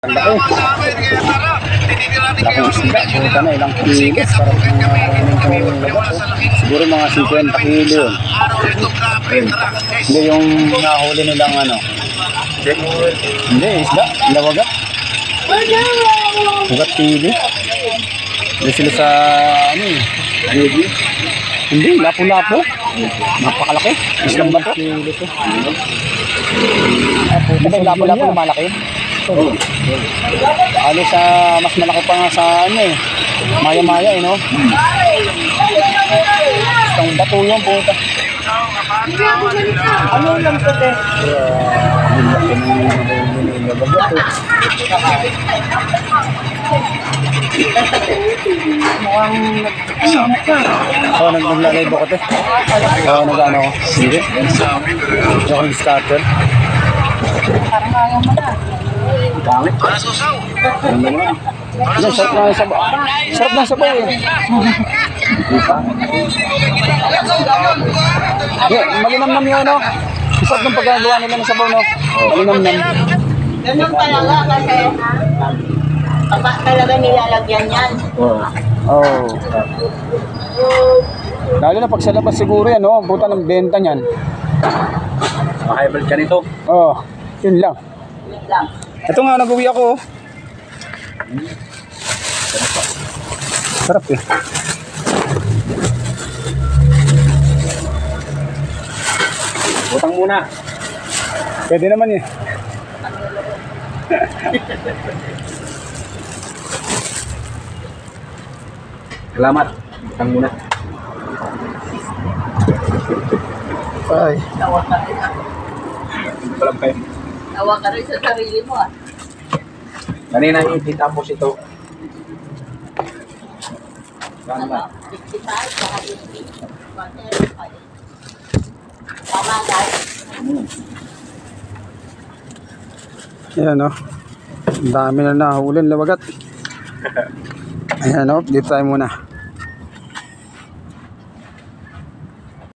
Ang laki. Laking isda. Puta na, ilang kilos. Parang siguro mga 50 kilo yun. Hindi yung nahuli nilang ano. Hindi, isda. Lawagat. Ugat TV. Hindi sila sa ano eh. Hindi, lapo-lapo. Napakalaki. Islang ba ito? Hindi, lapo-lapo na malaki. Halos sa mas malaki pa nga sa ano eh. Maya-maya eh, no? Isang bato yung puta. Ano lang ito eh? Oh, naglalay ba ko te? Oh, nag-ano ko? Hindi. Hindi ako nag-starter. Parang ayaw mo na. Dami. Ano naman? Sarap na yung sabaw. Sarap na yung sabaw eh. Malinam-nam yun, no? Sarap ng pagkagawa nila ng sabaw, no? Malinam-nam. Ganun talaga kasi baka talaga nilalagyan yan. Oo. Oh. Lalo na pag sa labas siguro yan, no? Buta ng benta niyan. Makaibal ka nito. Oo. Yun lang. Ito nga, nag-uwi ako. Sarap eh. Butang muna. Pwede naman eh. Salamat. Butang muna. Ay. Walang kayo. Tawa ka rin sa sarili mo ah. Kanina ititapos ito. Saan ba? 55, saka 50. Tama guys. Ayan o. Ang dami na nahulin, lawagat. Ayan o, dito tayo muna.